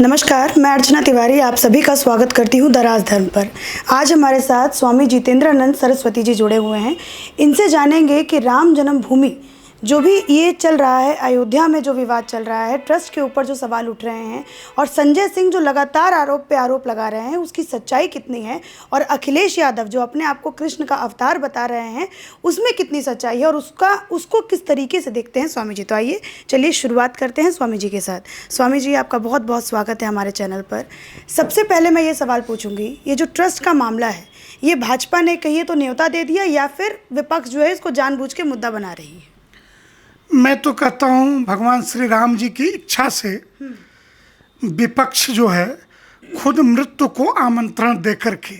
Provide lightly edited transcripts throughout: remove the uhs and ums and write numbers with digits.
नमस्कार, मैं अर्चना तिवारी आप सभी का स्वागत करती हूँ दराज धर्म पर। आज हमारे साथ स्वामी जितेंद्रानंद सरस्वती जी जुड़े हुए हैं। इनसे जानेंगे कि राम जन्मभूमि जो भी ये चल रहा है, अयोध्या में जो विवाद चल रहा है, ट्रस्ट के ऊपर जो सवाल उठ रहे हैं और संजय सिंह जो लगातार आरोप पे आरोप लगा रहे हैं, उसकी सच्चाई कितनी है, और अखिलेश यादव जो अपने आप को कृष्ण का अवतार बता रहे हैं, उसमें कितनी सच्चाई है और उसको किस तरीके से देखते हैं स्वामी जी। तो आइए चलिए शुरुआत करते हैं स्वामी जी के साथ। स्वामी जी, आपका बहुत बहुत स्वागत है हमारे चैनल पर। सबसे पहले मैं ये सवाल पूछूंगी, ये जो ट्रस्ट का मामला है, ये भाजपा ने कहिए तो न्योता दे दिया या फिर विपक्ष जो है इसको जानबूझ के मुद्दा बना रही है? मैं तो कहता हूँ भगवान श्री राम जी की इच्छा से विपक्ष जो है खुद मृत्यु को आमंत्रण देकर के,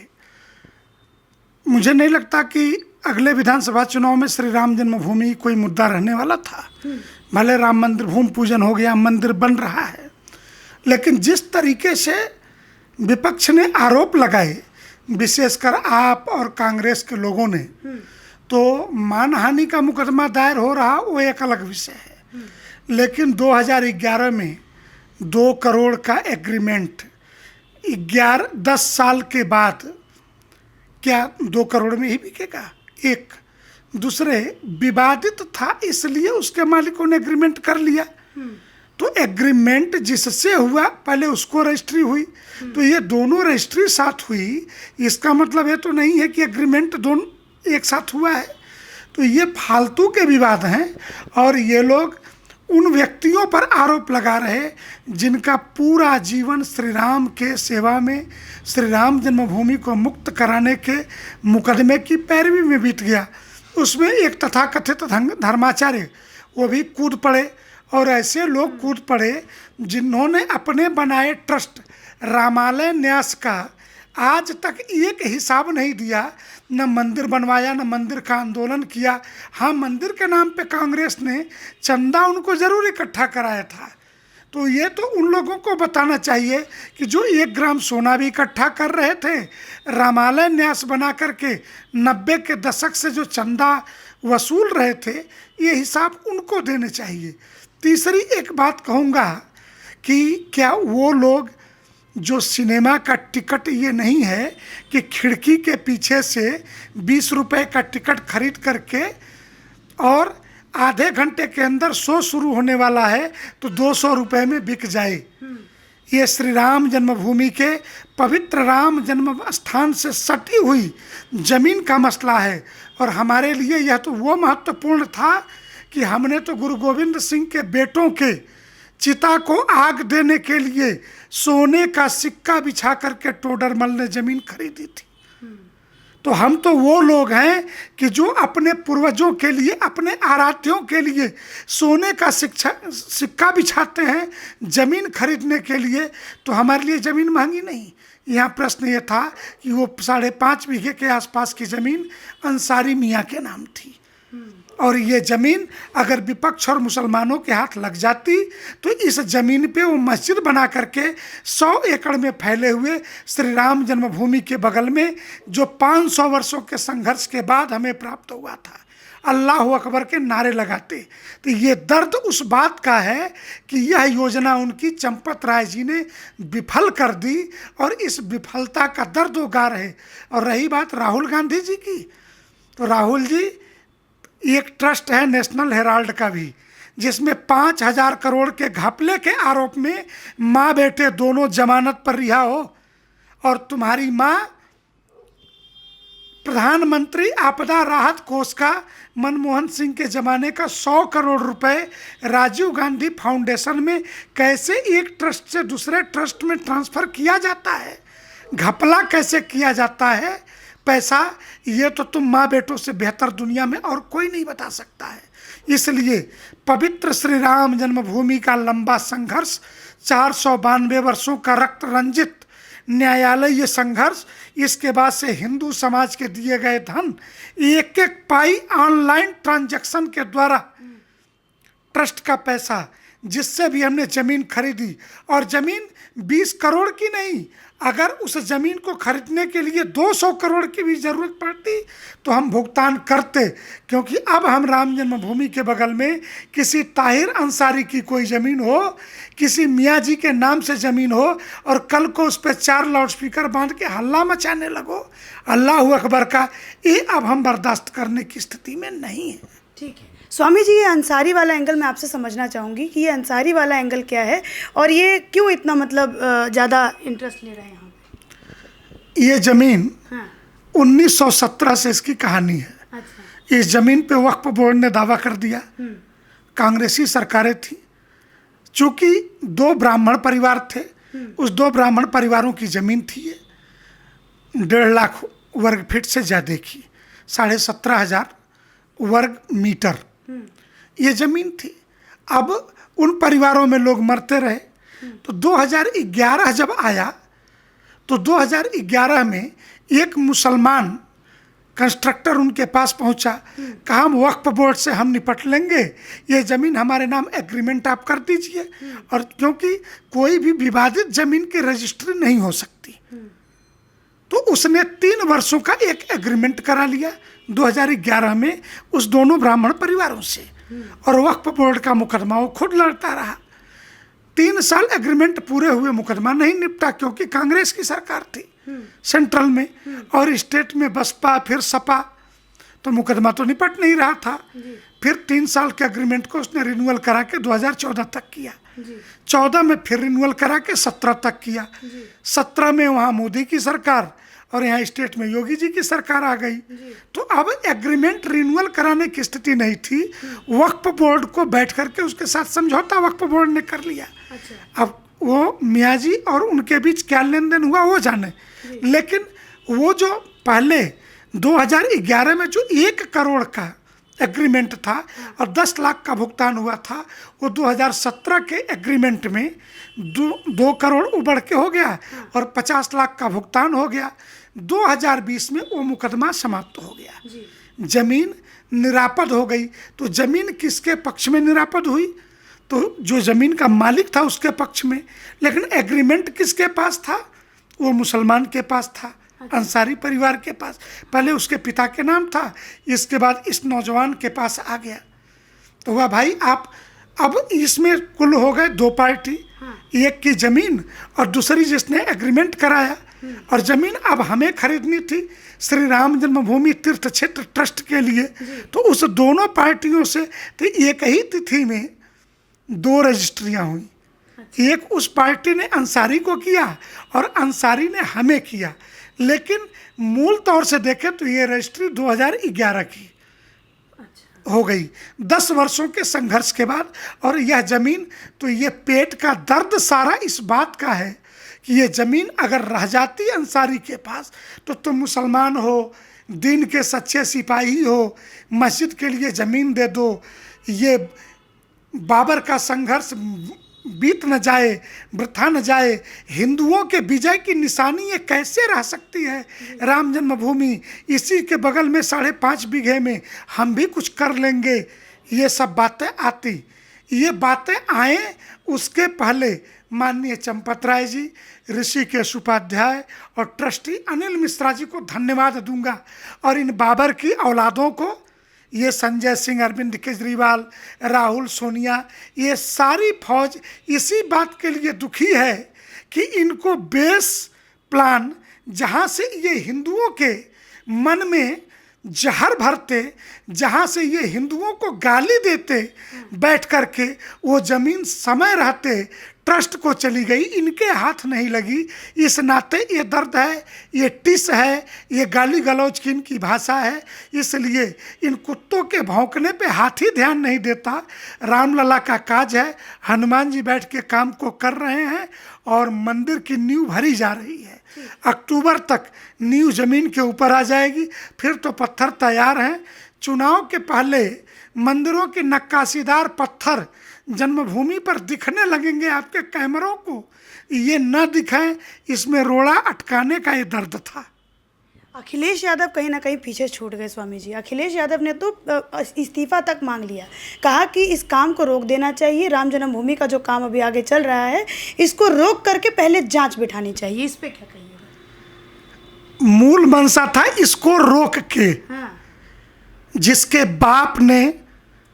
मुझे नहीं लगता कि अगले विधानसभा चुनाव में श्री राम जन्मभूमि कोई मुद्दा रहने वाला था। भले राम मंदिर भूमि पूजन हो गया, मंदिर बन रहा है, लेकिन जिस तरीके से विपक्ष ने आरोप लगाए, विशेषकर आप और कांग्रेस के लोगों ने, तो मानहानि का मुकदमा दायर हो रहा वो एक अलग विषय है। लेकिन 2011 में 2 करोड़ का एग्रीमेंट 10 साल के बाद क्या 2 करोड़ में ही बिकेगा? एक दूसरे विवादित था, इसलिए उसके मालिकों ने एग्रीमेंट कर लिया। तो एग्रीमेंट जिससे हुआ पहले उसको रजिस्ट्री हुई, तो ये दोनों रजिस्ट्री साथ हुई। इसका मतलब ये तो नहीं है कि एग्रीमेंट दोनों एक साथ हुआ है। तो ये फालतू के विवाद हैं और ये लोग उन व्यक्तियों पर आरोप लगा रहे जिनका पूरा जीवन श्री राम के सेवा में, श्री राम जन्मभूमि को मुक्त कराने के मुकदमे की पैरवी में बीत गया। उसमें एक तथाकथित धर्माचार्य वो भी कूद पड़े, और ऐसे लोग कूद पड़े जिन्होंने अपने बनाए ट्रस्ट रामालय न्यास का आज तक एक हिसाब नहीं दिया, न मंदिर बनवाया, न मंदिर का आंदोलन किया। हाँ, मंदिर के नाम पे कांग्रेस ने चंदा उनको ज़रूर इकट्ठा कराया था। तो ये तो उन लोगों को बताना चाहिए कि जो 1 ग्राम सोना भी इकट्ठा कर रहे थे, रामालय न्यास बना करके 90 के दशक से जो चंदा वसूल रहे थे, ये हिसाब उनको देने चाहिए। तीसरी एक बात कहूँगा कि क्या वो लोग जो सिनेमा का टिकट ये नहीं है कि खिड़की के पीछे से 20 रुपए का टिकट खरीद करके और आधे घंटे के अंदर शो शुरू होने वाला है तो 200 रुपए में बिक जाए, ये श्री राम जन्मभूमि के पवित्र राम जन्म स्थान से सटी हुई जमीन का मसला है। और हमारे लिए यह तो वो महत्वपूर्ण था कि हमने तो गुरु गोविंद सिंह के बेटों के चिता को आग देने के लिए सोने का सिक्का बिछा करके टोडरमल ने जमीन खरीदी थी। तो हम तो वो लोग हैं कि जो अपने पूर्वजों के लिए, अपने आराध्यों के लिए सोने का सिक्का बिछाते हैं जमीन खरीदने के लिए। तो हमारे लिए ज़मीन महंगी नहीं। यहाँ प्रश्न ये था कि वो 5.5 बीघे के आसपास की ज़मीन अंसारी मियाँ के नाम थी, और ये ज़मीन अगर विपक्ष और मुसलमानों के हाथ लग जाती तो इस ज़मीन पे वो मस्जिद बना करके 100 एकड़ में फैले हुए श्री राम जन्मभूमि के बगल में जो 500 वर्षों के संघर्ष के बाद हमें प्राप्त हुआ था, अल्लाह अकबर के नारे लगाते। तो ये दर्द उस बात का है कि यह योजना उनकी चंपत राय जी ने विफल कर दी, और इस विफलता का दर्द वो गा रहे। और रही बात राहुल गांधी जी की, तो राहुल जी एक ट्रस्ट है नेशनल हेराल्ड का भी, जिसमें 5,000 करोड़ के घपले के आरोप में माँ बेटे दोनों जमानत पर रिहा हो, और तुम्हारी माँ प्रधानमंत्री आपदा राहत कोष का मनमोहन सिंह के ज़माने का 100 करोड़ रुपए राजीव गांधी फाउंडेशन में कैसे एक ट्रस्ट से दूसरे ट्रस्ट में ट्रांसफ़र किया जाता है, घपला कैसे किया जाता है पैसा, ये तो तुम माँ बेटों से बेहतर दुनिया में और कोई नहीं बता सकता है। इसलिए पवित्र श्री राम जन्मभूमि का लंबा संघर्ष, 492 वर्षों का रक्त रंजित न्यायालय ये संघर्ष, इसके बाद से हिंदू समाज के दिए गए धन, एक एक पाई ऑनलाइन ट्रांजैक्शन के द्वारा ट्रस्ट का पैसा जिससे भी हमने ज़मीन खरीदी, और ज़मीन 20 करोड़ की नहीं, अगर उस ज़मीन को खरीदने के लिए 200 करोड़ की भी ज़रूरत पड़ती तो हम भुगतान करते, क्योंकि अब हम राम जन्मभूमि के बगल में किसी ताहिर अंसारी की कोई ज़मीन हो, किसी मियाँ जी के नाम से ज़मीन हो, और कल को उस पर 4 लाउडस्पीकर बांध के हल्ला मचाने लगो अल्लाह अकबर का, ये अब हम बर्दाश्त करने की स्थिति में नहीं है। ठीक है स्वामी जी, ये अंसारी वाला एंगल मैं आपसे समझना चाहूँगी कि ये अंसारी वाला एंगल क्या है और ये क्यों इतना मतलब ज़्यादा इंटरेस्ट ले रहे हैं यहाँ पे? ये ज़मीन हाँ 1917 से इसकी कहानी है। अच्छा। इस ज़मीन पे वक्फ बोर्ड ने दावा कर दिया, कांग्रेसी सरकारें थी, चूँकि 2 ब्राह्मण परिवार थे, उस 2 ब्राह्मण परिवारों की ज़मीन थी ये 1.5 लाख वर्ग फीट से ज़्यादा की, 17,500 वर्ग मीटर ये ज़मीन थी। अब उन परिवारों में लोग मरते रहे, तो 2011 जब आया तो 2011 में एक मुसलमान कंस्ट्रक्टर उनके पास पहुंचा, कहा हम वक्फ बोर्ड से हम निपट लेंगे, ये ज़मीन हमारे नाम एग्रीमेंट आप कर दीजिए, और क्योंकि कोई भी विवादित ज़मीन की रजिस्ट्री नहीं हो सकती, तो उसने 3 वर्षों का एक एग्रीमेंट करा लिया 2011 में उस दोनों ब्राह्मण परिवारों से, और वक्फ बोर्ड का मुकदमा वो खुद लड़ता रहा। 3 साल एग्रीमेंट पूरे हुए, मुकदमा नहीं निपटा, क्योंकि कांग्रेस की सरकार थी सेंट्रल में, और स्टेट में बसपा फिर सपा, तो मुकदमा तो निपट नहीं रहा था। फिर 3 साल के एग्रीमेंट को उसने रिन्यूअल करा के 2014 तक किया, 14 में फिर रिन्यूअल करा के 17 तक किया, 17 में वहाँ मोदी की सरकार और यहाँ स्टेट में योगी जी की सरकार आ गई, तो अब एग्रीमेंट रिन्यूअल कराने की स्थिति नहीं थी। वक्फ बोर्ड को बैठ करके उसके साथ समझौता वक्फ बोर्ड ने कर लिया। अच्छा। अब वो मियाँ जी और उनके बीच क्या लेन देन हुआ वो जाने, लेकिन वो जो पहले 2011 में जो 1 करोड़ का एग्रीमेंट था और 10 लाख का भुगतान हुआ था, वो 2017 के एग्रीमेंट में 2 करोड़ उबड़ के हो गया और 50 लाख का भुगतान हो गया। 2020 में वो मुकदमा समाप्त हो गया, जमीन निरापद हो गई। तो जमीन किसके पक्ष में निरापद हुई? तो जो जमीन का मालिक था उसके पक्ष में, लेकिन एग्रीमेंट किसके पास था? वो मुसलमान के पास था, अंसारी परिवार के पास। पहले उसके पिता के नाम था, इसके बाद इस नौजवान के पास आ गया। तो वह भाई आप अब इसमें कुल हो गए 2 पार्टी, एक की जमीन और दूसरी जिसने एग्रीमेंट कराया, और जमीन अब हमें खरीदनी थी श्री राम जन्मभूमि तीर्थ क्षेत्र ट्रस्ट के लिए। तो उस दोनों पार्टियों से तो एक ही तिथि में 2 रजिस्ट्रियां हुई। एक उस पार्टी ने अंसारी को किया और अंसारी ने हमें किया, लेकिन मूल तौर से देखें तो ये रजिस्ट्री 2011 की हो गई, 10 वर्षों के संघर्ष के बाद। और यह ज़मीन, तो ये पेट का दर्द सारा इस बात का है कि ये ज़मीन अगर रह जाती अंसारी के पास तो तुम मुसलमान हो, दीन के सच्चे सिपाही हो, मस्जिद के लिए ज़मीन दे दो, ये बाबर का संघर्ष बीत न जाए, वृथा न जाए, हिंदुओं के विजय की निशानी ये कैसे रह सकती है राम जन्मभूमि, इसी के बगल में 5.5 बीघे में हम भी कुछ कर लेंगे, ये सब बातें आती। ये बातें आए उसके पहले माननीय चंपत राय जी, ऋषिकेश उपाध्याय और ट्रस्टी अनिल मिश्रा जी को धन्यवाद दूंगा, और इन बाबर की औलादों को, ये संजय सिंह, अरविंद केजरीवाल, राहुल, सोनिया, ये सारी फौज इसी बात के लिए दुखी है कि इनको बेस प्लान, जहाँ से ये हिंदुओं के मन में जहर भरते, जहाँ से ये हिंदुओं को गाली देते बैठ कर के, वो ज़मीन समय रहते ट्रस्ट को चली गई, इनके हाथ नहीं लगी। इस नाते ये दर्द है, ये टिस है, ये गाली गलौज की इनकी भाषा है, इसलिए इन कुत्तों के भौंकने पे हाथ ही ध्यान नहीं देता। रामलला का काज है, हनुमान जी बैठ के काम को कर रहे हैं और मंदिर की नींव भरी जा रही है। अक्टूबर तक नींव जमीन के ऊपर आ जाएगी, फिर तो पत्थर तैयार हैं। चुनाव के पहले मंदिरों के नक्काशीदार पत्थर जन्मभूमि पर दिखने लगेंगे आपके कैमरों को, ये न दिखाएं, इसमें रोड़ा अटकाने का ये दर्द था। अखिलेश यादव कहीं ना कहीं पीछे छूट गए स्वामी जी। अखिलेश यादव ने तो इस्तीफा तक मांग लिया, कहा कि इस काम को रोक देना चाहिए, राम जन्मभूमि का जो काम अभी आगे चल रहा है इसको रोक करके पहले जांच बिठानी चाहिए। इस पे क्या कहिएगा? मूल मंशा था इसको रोक के। हाँ। जिसके बाप ने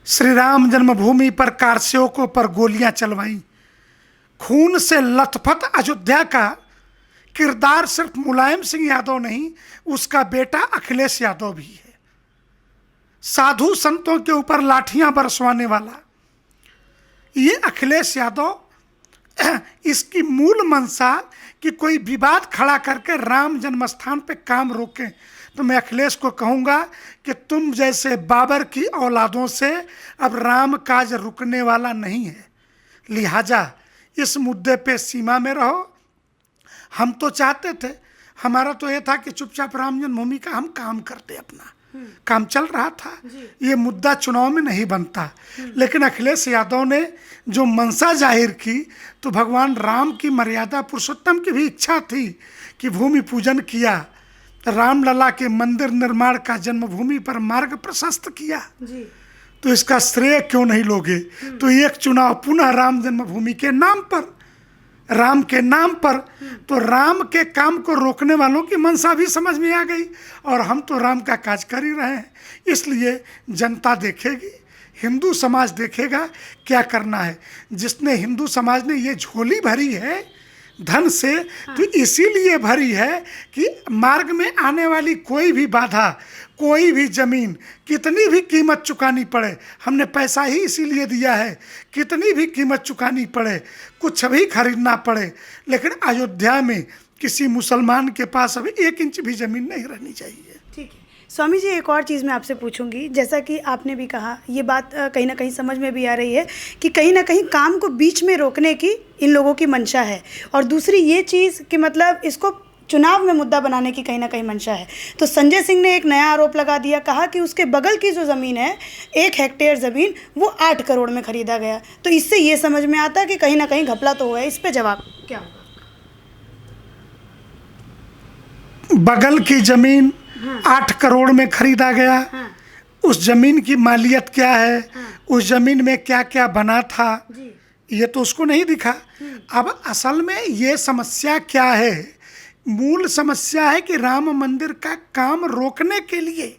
श्री राम जन्मभूमि पर कारसेवकों पर गोलियां चलवाई, खून से लथपथ अयोध्या का किरदार सिर्फ मुलायम सिंह यादव नहीं, उसका बेटा अखिलेश यादव भी है। साधु संतों के ऊपर लाठियां बरसवाने वाला ये अखिलेश यादव, इसकी मूल मंशा कि कोई विवाद खड़ा करके राम जन्मस्थान पे काम रोकें। तो मैं अखिलेश को कहूँगा कि तुम जैसे बाबर की औलादों से अब राम काज रुकने वाला नहीं है, लिहाजा इस मुद्दे पे सीमा में रहो। हम तो चाहते थे, हमारा तो ये था कि चुपचाप राम जन्मभूमि का हम काम करते, अपना काम चल रहा था, ये मुद्दा चुनाव में नहीं बनता। लेकिन अखिलेश यादव ने जो मंशा जाहिर की, तो भगवान राम की मर्यादा पुरुषोत्तम की भी इच्छा थी कि भूमि पूजन किया, रामलला के मंदिर निर्माण का जन्मभूमि पर मार्ग प्रशस्त किया जी। तो इसका श्रेय क्यों नहीं लोगे? तो एक चुनाव पुनः राम जन्मभूमि के नाम पर, राम के नाम पर, तो राम के काम को रोकने वालों की मंशा भी समझ में आ गई। और हम तो राम का काज कर ही रहे हैं, इसलिए जनता देखेगी, हिंदू समाज देखेगा क्या करना है। जिसने हिंदू समाज ने ये झोली भरी है धन से, तो इसीलिए भरी है कि मार्ग में आने वाली कोई भी बाधा, कोई भी जमीन, कितनी भी कीमत चुकानी पड़े, हमने पैसा ही इसीलिए दिया है, कितनी भी कीमत चुकानी पड़े, कुछ भी खरीदना पड़े, लेकिन अयोध्या में किसी मुसलमान के पास अब 1 इंच भी जमीन नहीं रहनी चाहिए। ठीक है स्वामी जी, एक और चीज़ मैं आपसे पूछूंगी। जैसा कि आपने भी कहा, ये बात कहीं ना कहीं समझ में भी आ रही है कि कहीं ना कहीं काम को बीच में रोकने की इन लोगों की मंशा है, और दूसरी ये चीज़ कि मतलब इसको चुनाव में मुद्दा बनाने की कहीं ना कहीं मंशा है। तो संजय सिंह ने एक नया आरोप लगा दिया, कहा कि उसके बगल की जो ज़मीन है 1 हेक्टेयर ज़मीन, वो 8 करोड़ में खरीदा गया। तो इससे ये समझ में आता है कि कहीं ना कहीं घपला तो हुआ है। इस पे जवाब क्या होगा? बगल की जमीन 8 करोड़ में खरीदा गया। उस जमीन की मालियत क्या है, उस जमीन में क्या क्या बना था, ये तो उसको नहीं दिखा। अब असल में ये समस्या क्या है? मूल समस्या है कि राम मंदिर का काम रोकने के लिए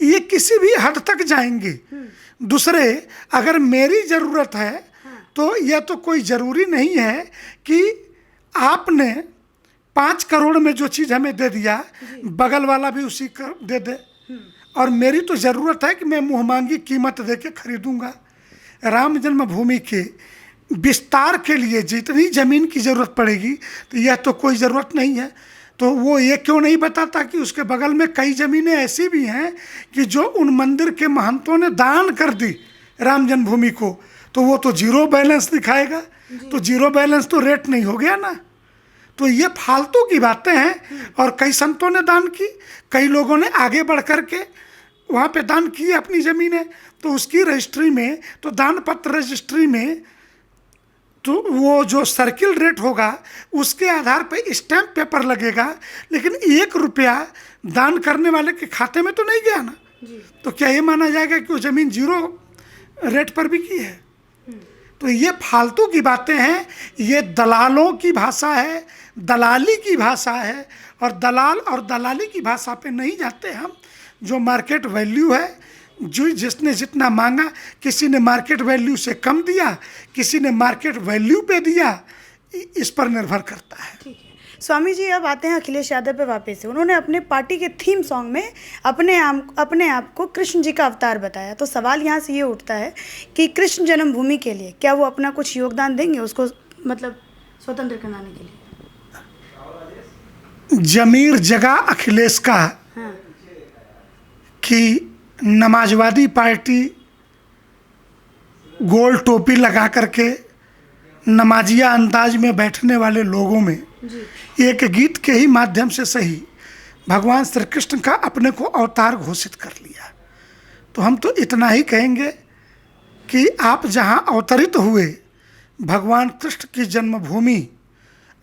ये किसी भी हद तक जाएंगे। दूसरे, अगर मेरी ज़रूरत है तो यह तो कोई ज़रूरी नहीं है कि आपने 5 करोड़ में जो चीज़ हमें दे दिया, बगल वाला भी उसी का दे दे। और मेरी तो ज़रूरत है कि मैं मुँहमांगी कीमत दे के खरीदूँगा। राम जन्मभूमि के विस्तार के लिए जितनी ज़मीन की ज़रूरत पड़ेगी, तो यह तो कोई ज़रूरत नहीं है। तो वो ये क्यों नहीं बताता कि उसके बगल में कई ज़मीनें ऐसी भी हैं कि जो उन मंदिर के महंतों ने दान कर दी राम जन्मभूमि को, तो वो तो जीरो बैलेंस दिखाएगा। तो जीरो बैलेंस तो रेट नहीं हो गया ना। तो ये फालतू की बातें हैं। और कई संतों ने दान की, कई लोगों ने आगे बढ़ कर के वहाँ पे दान की अपनी ज़मीनें, तो उसकी रजिस्ट्री में, तो दान पत्र रजिस्ट्री में, तो वो जो सर्किल रेट होगा उसके आधार पर स्टैम्प पेपर लगेगा, लेकिन 1 रुपया दान करने वाले के खाते में तो नहीं गया ना। तो क्या ये माना जाएगा कि वो ज़मीन जीरो रेट पर बिकी है? तो ये फालतू की बातें हैं, ये दलालों की भाषा है, दलाली की भाषा है। और दलाल और दलाली की भाषा पे नहीं जाते हम। जो मार्केट वैल्यू है, जो जिसने जितना मांगा, किसी ने मार्केट वैल्यू से कम दिया, किसी ने मार्केट वैल्यू पे दिया, इस पर निर्भर करता है। ठीक है स्वामी जी, अब आते हैं अखिलेश यादव पे वापस से। उन्होंने अपने पार्टी के थीम सॉन्ग में अपने आप को कृष्ण जी का अवतार बताया। तो सवाल यहाँ से ये उठता है कि कृष्ण जन्मभूमि के लिए क्या वो अपना कुछ योगदान देंगे, उसको मतलब स्वतंत्र कराने के लिए? जमीर जगह अखिलेश का कि नमाजवादी पार्टी गोल टोपी लगा करके नमाजिया अंदाज में बैठने वाले लोगों में एक गीत के ही माध्यम से सही भगवान श्री कृष्ण का अपने को अवतार घोषित कर लिया। तो हम तो इतना ही कहेंगे कि आप जहां अवतरित हुए, भगवान कृष्ण की जन्मभूमि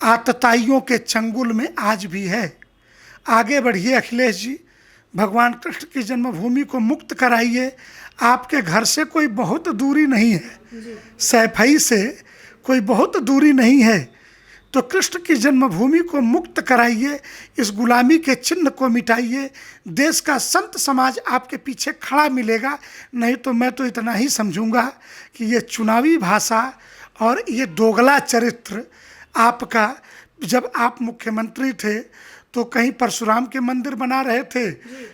आतताइयों के चंगुल में आज भी है। आगे बढ़िए अखिलेश जी, भगवान कृष्ण की जन्मभूमि को मुक्त कराइए। आपके घर से कोई बहुत दूरी नहीं है, सैफई से कोई बहुत दूरी नहीं है, तो कृष्ण की जन्मभूमि को मुक्त कराइए, इस गुलामी के चिन्ह को मिटाइए। देश का संत समाज आपके पीछे खड़ा मिलेगा। नहीं तो मैं तो इतना ही समझूंगा कि ये चुनावी भाषा और ये दोगला चरित्र आपका, जब आप मुख्यमंत्री थे तो कहीं परशुराम के मंदिर बना रहे थे,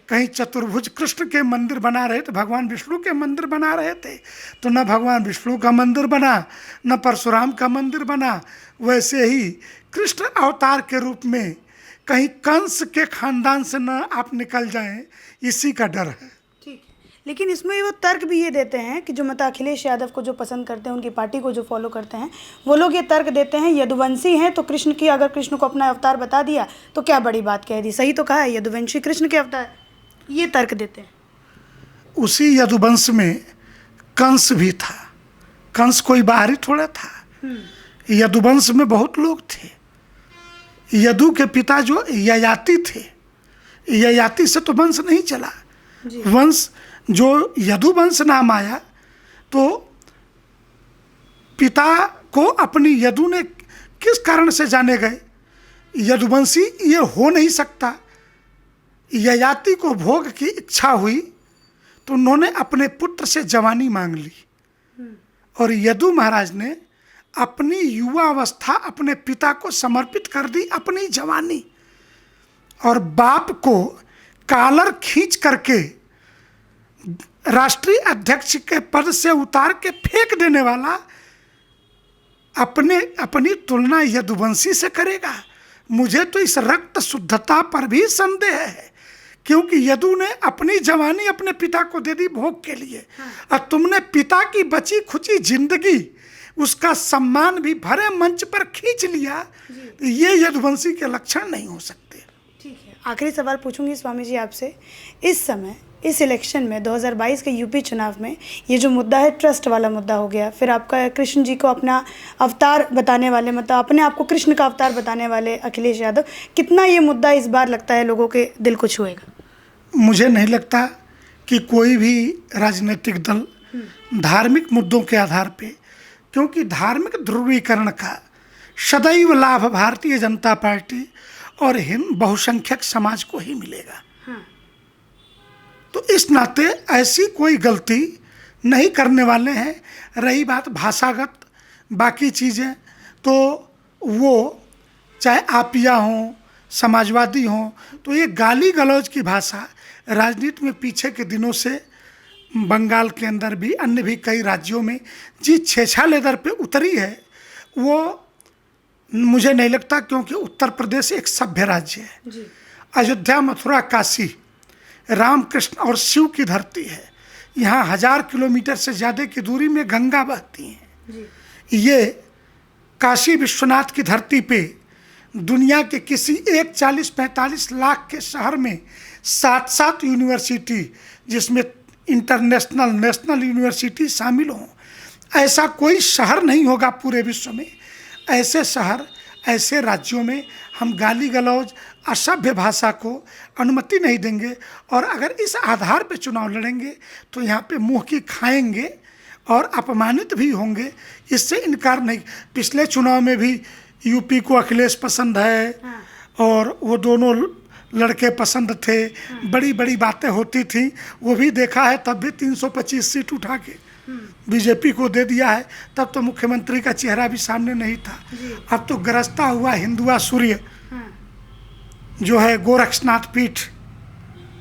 कहीं चतुर्भुज कृष्ण के मंदिर बना रहे थे, भगवान विष्णु के मंदिर बना रहे थे, तो न भगवान विष्णु का मंदिर बना, न परशुराम का मंदिर बना। वैसे ही कृष्ण अवतार के रूप में कहीं कंस के खानदान से न आप निकल जाएं, इसी का डर है। ठीक है, लेकिन इसमें वो तर्क भी ये देते हैं कि जो मत अखिलेश यादव को जो पसंद करते हैं, उनकी पार्टी को जो फॉलो करते हैं, वो लोग ये तर्क देते हैं यदुवंशी हैं तो कृष्ण की, अगर कृष्ण को अपना अवतार बता दिया तो क्या बड़ी बात कह दी। सही तो कहा है, यदुवंशी कृष्ण के अवतार, ये तर्क देते हैं। उसी यदुवंश में कंस भी था। कंस कोई बाहरी थोड़ा था, यदुवंश में बहुत लोग थे। यदु के पिता जो ययाति थे, ययाति से तो वंश नहीं चला। वंश जो यदुवंश नाम आया, तो पिता को अपनी यदु ने किस कारण से जाने गए, यदुवंशी ये हो नहीं सकता। ययाति को भोग की इच्छा हुई तो उन्होंने अपने पुत्र से जवानी मांग ली, और यदु महाराज ने अपनी युवा अवस्था अपने पिता को समर्पित कर दी, अपनी जवानी। और बाप को कालर खींच करके राष्ट्रीय अध्यक्ष के पद से उतार के फेंक देने वाला अपनी तुलना यदुवंशी से करेगा। मुझे तो इस रक्त शुद्धता पर भी संदेह है, क्योंकि यदु ने अपनी जवानी अपने पिता को दे दी भोग के लिए, और तुमने पिता की बची खुची जिंदगी, उसका सम्मान भी भरे मंच पर खींच लिया। ये यदुवंशी के लक्षण नहीं हो सकते। ठीक है, आखिरी सवाल पूछूंगी स्वामी जी आपसे। इस समय इस इलेक्शन में 2022 के यूपी चुनाव में ये जो मुद्दा है, ट्रस्ट वाला मुद्दा हो गया, फिर आपका कृष्ण जी को अपना अवतार बताने वाले, मतलब अपने आप को कृष्ण का अवतार बताने वाले अखिलेश यादव, कितना ये मुद्दा इस बार लगता है लोगों के दिल को छुएगा? मुझे नहीं लगता कि कोई भी राजनीतिक दल धार्मिक मुद्दों के आधार पे, क्योंकि धार्मिक ध्रुवीकरण का सदैव लाभ भारतीय जनता पार्टी और हिंद बहुसंख्यक समाज को ही मिलेगा। तो इस नाते ऐसी कोई गलती नहीं करने वाले हैं। रही बात भाषागत बाकी चीज़ें, तो वो चाहे आपिया हों, समाजवादी हों, तो ये गाली गलौज की भाषा राजनीति में पीछे के दिनों से बंगाल के अंदर भी, अन्य भी कई राज्यों में जिस छेछा दर पे उतरी है, वो मुझे नहीं लगता, क्योंकि उत्तर प्रदेश एक सभ्य राज्य है। अयोध्या, मथुरा, काशी राम कृष्ण और शिव की धरती है। यहाँ 1000 किलोमीटर से ज़्यादा की दूरी में गंगा बहती हैं। ये काशी विश्वनाथ की धरती पे दुनिया के किसी एक 40-45 लाख के शहर में 7-7 यूनिवर्सिटी, जिसमें इंटरनेशनल, नेशनल यूनिवर्सिटी शामिल हों, ऐसा कोई शहर नहीं होगा पूरे विश्व में। ऐसे शहर, ऐसे राज्यों में हम गाली गलौज, असभ्य भाषा को अनुमति नहीं देंगे। और अगर इस आधार पे चुनाव लड़ेंगे तो यहाँ पे मुंह की खाएंगे और अपमानित भी होंगे, इससे इनकार नहीं। पिछले चुनाव में भी यूपी को अखिलेश पसंद है और वो दोनों लड़के पसंद थे, बड़ी बड़ी बातें होती थी, वो भी देखा है। तब भी 325 सीट उठा के बीजेपी को दे दिया है। तब तो मुख्यमंत्री का चेहरा भी सामने नहीं था। अब तो गरजता हुआ हिंदुआ सूर्य जो है गोरक्षनाथ पीठ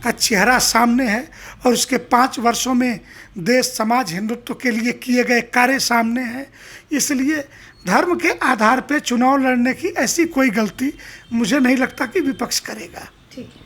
का चेहरा सामने है, और उसके 5 वर्षों में देश, समाज, हिंदुत्व के लिए किए गए कार्य सामने हैं। इसलिए धर्म के आधार पर चुनाव लड़ने की ऐसी कोई गलती मुझे नहीं लगता कि विपक्ष करेगा। ठीक है।